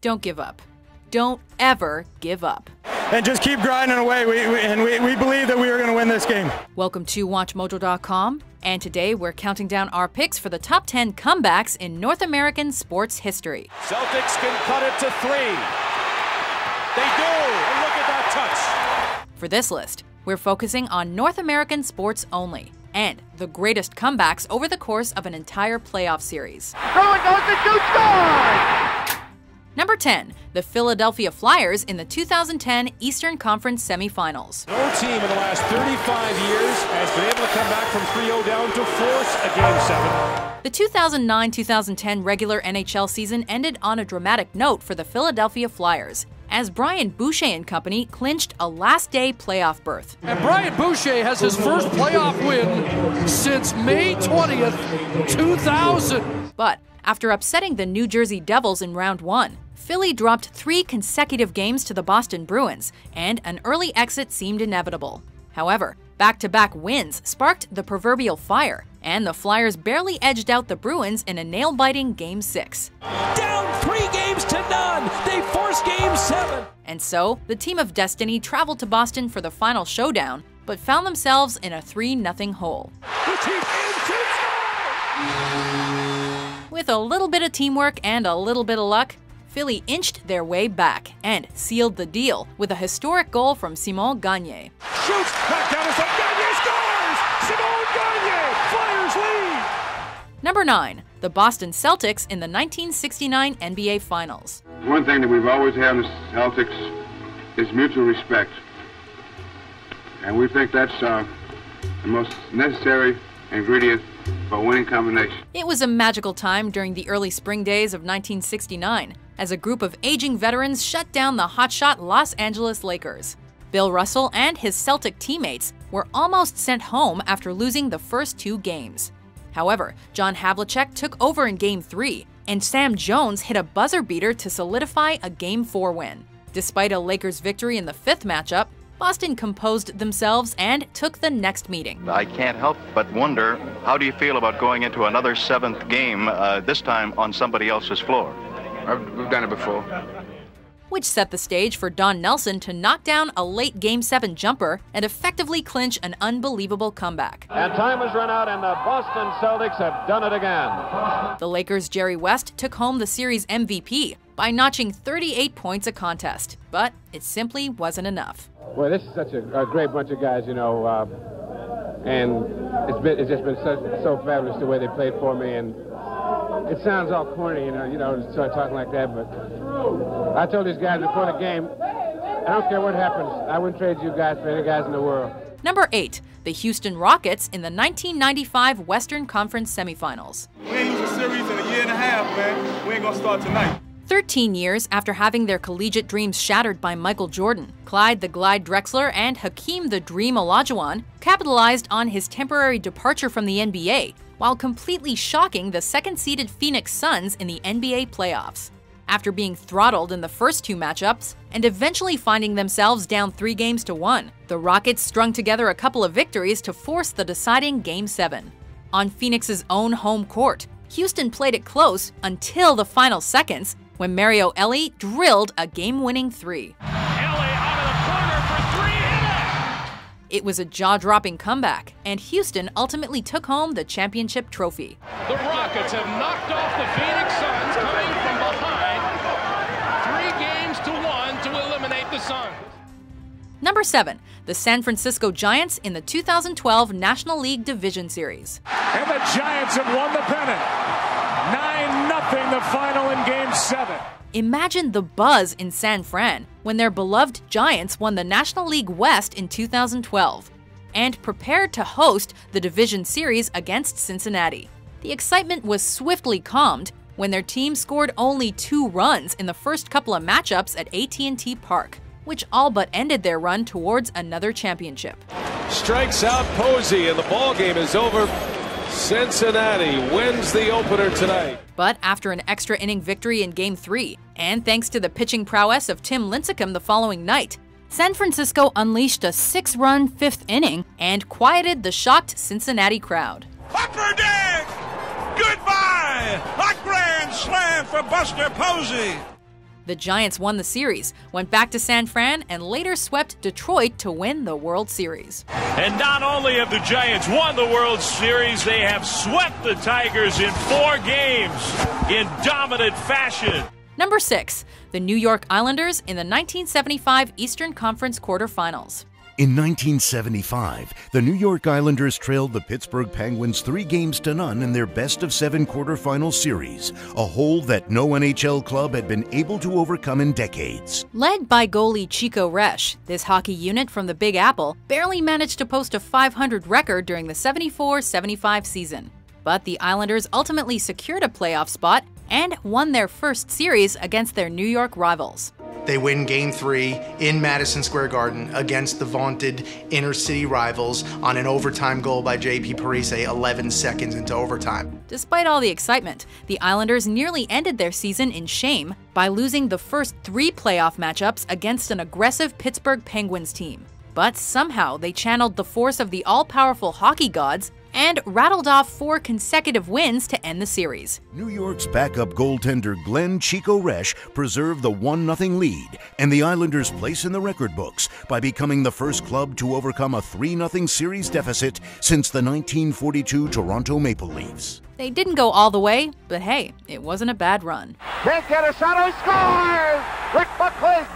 Don't give up. Don't ever give up. And just keep grinding away. We believe that we are going to win this game. Welcome to WatchMojo.com, and today we're counting down our picks for the top 10 comebacks in North American sports history. Celtics can cut it to 3. They do, and look at that touch. For this list, we're focusing on North American sports only, and the greatest comebacks over the course of an entire playoff series. Bruins goes to shoot, scores! Number 10, the Philadelphia Flyers in the 2010 Eastern Conference semifinals. No team in the last 35 years has been able to come back from 3-0 down to force a Game 7. The 2009-2010 regular NHL season ended on a dramatic note for the Philadelphia Flyers, as Brian Boucher and company clinched a last-day playoff berth. And Brian Boucher has his first playoff win since May 20th, 2000. But after upsetting the New Jersey Devils in round 1, Philly dropped 3 consecutive games to the Boston Bruins, and an early exit seemed inevitable. However, back-to-back wins sparked the proverbial fire, and the Flyers barely edged out the Bruins in a nail-biting Game 6. Down 3 games to none! They forced Game 7! And so, the team of destiny traveled to Boston for the final showdown, but found themselves in a 3-0 hole. With a little bit of teamwork and a little bit of luck, Philly inched their way back and sealed the deal with a historic goal from Simon Gagne. Shoots, back down to Gagne scores! Simon Gagne, Flyers lead! Number 9, the Boston Celtics in the 1969 NBA Finals. One thing that we've always had in the Celtics is mutual respect. And we think that's the most necessary ingredient for a winning combination. It was a magical time during the early spring days of 1969, as a group of aging veterans shut down the hotshot Los Angeles Lakers. Bill Russell and his Celtic teammates were almost sent home after losing the first 2 games. However, John Havlicek took over in Game 3, and Sam Jones hit a buzzer beater to solidify a Game 4 win. Despite a Lakers victory in the 5th matchup, Boston composed themselves and took the next meeting. I can't help but wonder, how do you feel about going into another 7th game, this time on somebody else's floor? We've done it before. Which set the stage for Don Nelson to knock down a late Game 7 jumper and effectively clinch an unbelievable comeback. And time has run out, and the Boston Celtics have done it again. The Lakers' Jerry West took home the series MVP by notching 38 points a contest, but it simply wasn't enough. Well, this is such a great bunch of guys, you know, and it's just been so fabulous the way they played for me, and it sounds all corny, you know, to start talking like that, but I told these guys before the game, I don't care what happens, I wouldn't trade you guys for any guys in the world. Number 8, the Houston Rockets in the 1995 Western Conference semifinals. We ain't lose a series in a year and a half, man. We ain't gonna start tonight. 13 years after having their collegiate dreams shattered by Michael Jordan, Clyde the Glide Drexler and Hakeem the Dream Olajuwon capitalized on his temporary departure from the NBA while completely shocking the second-seeded Phoenix Suns in the NBA playoffs. After being throttled in the first 2 matchups and eventually finding themselves down 3 games to 1, the Rockets strung together a couple of victories to force the deciding Game 7. On Phoenix's own home court, Houston played it close until the final seconds, when Mario Elie drilled a game-winning 3. Elie out of the corner for 3, hit it! It was a jaw-dropping comeback, and Houston ultimately took home the championship trophy. The Rockets have knocked off the Phoenix Suns, coming from behind 3 games to 1 to eliminate the Suns. Number 7, the San Francisco Giants in the 2012 National League Division Series. And the Giants have won the pennant. 9-0 the final in Game 7. Imagine the buzz in San Fran when their beloved Giants won the National League West in 2012 and prepared to host the division series against Cincinnati. The excitement was swiftly calmed when their team scored only 2 runs in the first couple of matchups at AT&T Park, which all but ended their run towards another championship. Strikes out Posey, and the ball game is over. Cincinnati wins the opener tonight. But after an extra inning victory in Game 3, and thanks to the pitching prowess of Tim Lincecum the following night, San Francisco unleashed a 6-run 5th inning and quieted the shocked Cincinnati crowd. Upper deck! Goodbye! A grand slam for Buster Posey! The Giants won the series, went back to San Fran, and later swept Detroit to win the World Series. And not only have the Giants won the World Series, they have swept the Tigers in 4 games in dominant fashion. Number 6, the New York Islanders in the 1975 Eastern Conference quarterfinals. In 1975, the New York Islanders trailed the Pittsburgh Penguins 3-0 in their best-of-7 quarterfinal series, a hole that no NHL club had been able to overcome in decades. Led by goalie Chico Resch, this hockey unit from the Big Apple barely managed to post a .500 record during the 74-75 season. But the Islanders ultimately secured a playoff spot and won their first series against their New York rivals. They win Game 3 in Madison Square Garden against the vaunted inner-city rivals on an overtime goal by J.P. Parise 11 seconds into overtime. Despite all the excitement, the Islanders nearly ended their season in shame by losing the first 3 playoff matchups against an aggressive Pittsburgh Penguins team. But somehow they channeled the force of the all-powerful hockey gods and rattled off 4 consecutive wins to end the series. New York's backup goaltender Glenn Chico Resch preserved the 1-0 lead and the Islanders' place in the record books by becoming the first club to overcome a 3-0 series deficit since the 1942 Toronto Maple Leafs. They didn't go all the way, but hey, it wasn't a bad run. Can't get a shot, he scores! Rick Buckley!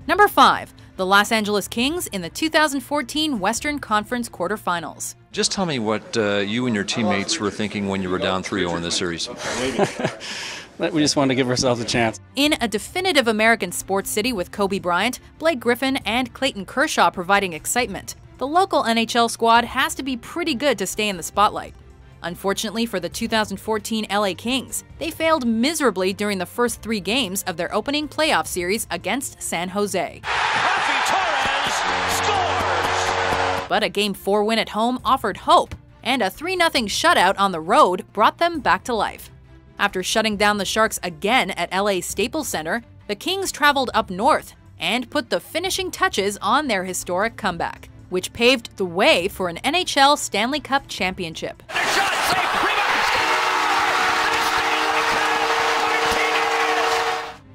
Number 5, the Los Angeles Kings in the 2014 Western Conference quarterfinals. Just tell me what you and your teammates were thinking when you were down 3-0 in this series. We just wanted to give ourselves a chance. In a definitive American sports city with Kobe Bryant, Blake Griffin, and Clayton Kershaw providing excitement, the local NHL squad has to be pretty good to stay in the spotlight. Unfortunately for the 2014 LA Kings, they failed miserably during the first 3 games of their opening playoff series against San Jose. But a Game 4 win at home offered hope, and a 3-0 shutout on the road brought them back to life. After shutting down the Sharks again at LA's Staples Center, the Kings traveled up north and put the finishing touches on their historic comeback, which paved the way for an NHL Stanley Cup championship.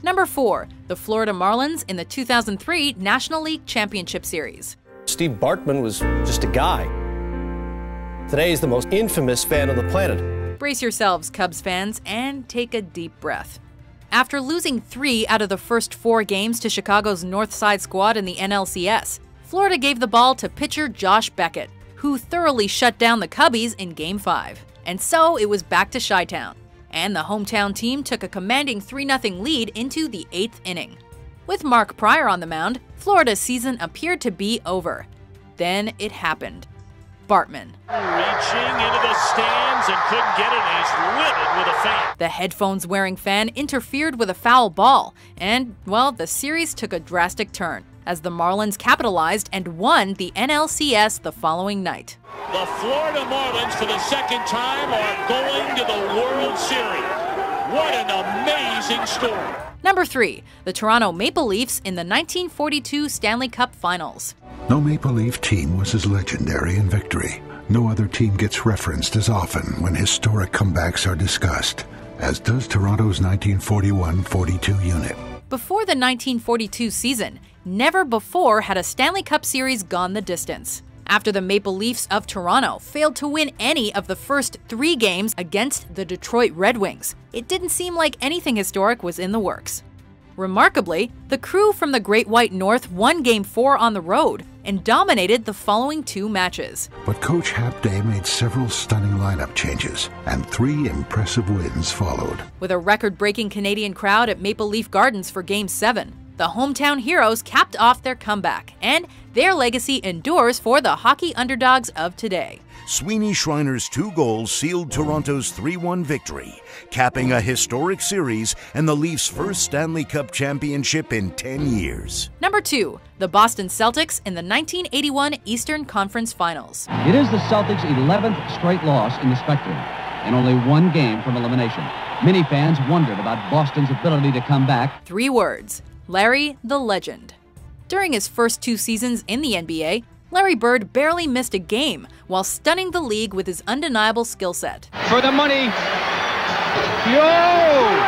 Number 4, the Florida Marlins in the 2003 National League Championship Series. Steve Bartman was just a guy. Today he's the most infamous fan on the planet. Brace yourselves, Cubs fans, and take a deep breath. After losing 3 out of the first 4 games to Chicago's North Side squad in the NLCS, Florida gave the ball to pitcher Josh Beckett, who thoroughly shut down the Cubbies in Game 5. And so it was back to Chi-Town, and the hometown team took a commanding 3-0 lead into the 8th inning. With Mark Pryor on the mound, Florida's season appeared to be over. Then it happened. Bartman. Reaching into the stands and couldn't get it, and he's livid with a fan. The headphones-wearing fan interfered with a foul ball, and, well, the series took a drastic turn, as the Marlins capitalized and won the NLCS the following night. The Florida Marlins, for the second time, are going to the World Series. What an amazing story. Number 3, the Toronto Maple Leafs in the 1942 Stanley Cup Finals. No Maple Leaf team was as legendary in victory. No other team gets referenced as often when historic comebacks are discussed, as does Toronto's 1941-42 unit. Before the 1942 season, never before had a Stanley Cup Series gone the distance. After the Maple Leafs of Toronto failed to win any of the first 3 games against the Detroit Red Wings, it didn't seem like anything historic was in the works. Remarkably, the crew from the Great White North won Game 4 on the road and dominated the following 2 matches. But Coach Hap Day made several stunning lineup changes, and 3 impressive wins followed. With a record-breaking Canadian crowd at Maple Leaf Gardens for Game 7, the hometown heroes capped off their comeback, and their legacy endures for the hockey underdogs of today. Sweeney Schreiner's 2 goals sealed Toronto's 3-1 victory, capping a historic series and the Leafs' first Stanley Cup championship in 10 years. Number 2, the Boston Celtics in the 1981 Eastern Conference Finals. It is the Celtics' 11th straight loss in the Spectrum, and only 1 game from elimination. Many fans wondered about Boston's ability to come back. 3 words: Larry the Legend. During his first 2 seasons in the NBA, Larry Bird barely missed a game while stunning the league with his undeniable skill set. For the money, Larry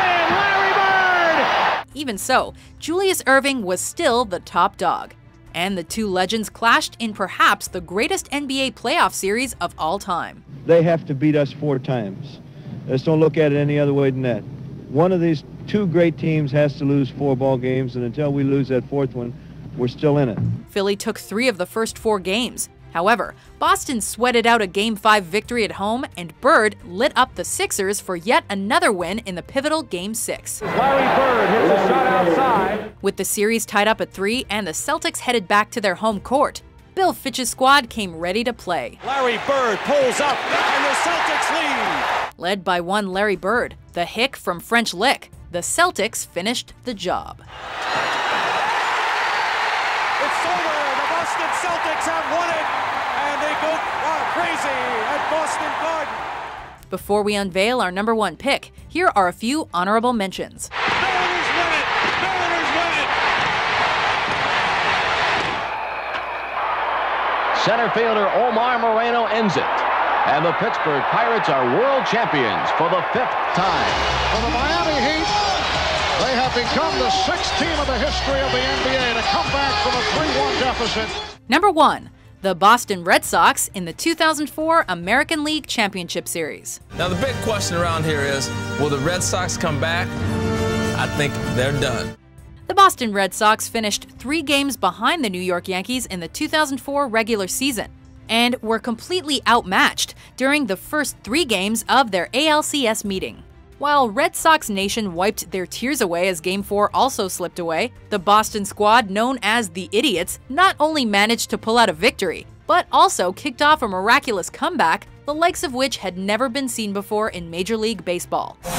Bird! Even so, Julius Erving was still the top dog. And the two legends clashed in perhaps the greatest NBA playoff series of all time. They have to beat us 4 times. Let's don't look at it any other way than that. One of these two great teams has to lose 4 ball games, and until we lose that 4th one, we're still in it. Philly took 3 of the first 4 games. However, Boston sweated out a Game 5 victory at home, and Bird lit up the Sixers for yet another win in the pivotal Game 6. Larry Bird hits a shot outside. With the series tied up at 3 and the Celtics headed back to their home court, Bill Fitch's squad came ready to play. Larry Bird pulls up, and the Celtics lead. Led by one Larry Bird, the hick from French Lick, the Celtics finished the job. It's over. The Boston Celtics have won it, and they go crazy at Boston Garden. Before we unveil our number 1 pick, here are a few honorable mentions. Mariners win it! Mariners win it! Center fielder Omar Moreno ends it. And the Pittsburgh Pirates are world champions for the 5th time. For the Miami Heat, they have become the 6th team of the history of the NBA to come back from a 3-1 deficit. Number 1. The Boston Red Sox in the 2004 American League Championship Series. Now the big question around here is, will the Red Sox come back? I think they're done. The Boston Red Sox finished 3 games behind the New York Yankees in the 2004 regular season, and were completely outmatched during the first 3 games of their ALCS meeting. While Red Sox Nation wiped their tears away as Game 4 also slipped away, the Boston squad, known as the Idiots, not only managed to pull out a victory, but also kicked off a miraculous comeback, the likes of which had never been seen before in Major League Baseball. Ortiz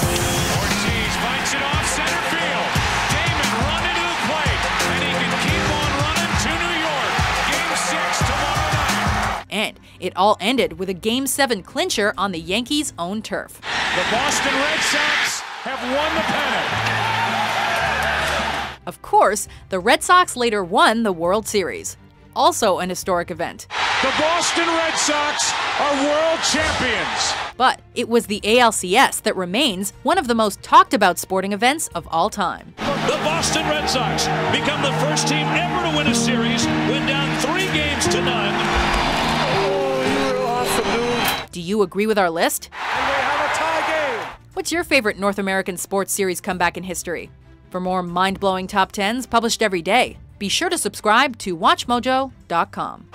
fights it off center field. Damon running to the plate, and he can keep on running to New York. Game 6 tomorrow night. And it all ended with a Game 7 clincher on the Yankees' own turf. The Boston Red Sox have won the pennant. Of course, the Red Sox later won the World Series. Also an historic event. The Boston Red Sox are world champions. But it was the ALCS that remains one of the most talked about sporting events of all time. The Boston Red Sox become the first team ever to win a series, win down 3 games to none. Oh, you're awesome, dude. Do you agree with our list? And they have a tie game. What's your favorite North American sports series comeback in history? For more mind-blowing top 10s published every day, be sure to subscribe to WatchMojo.com.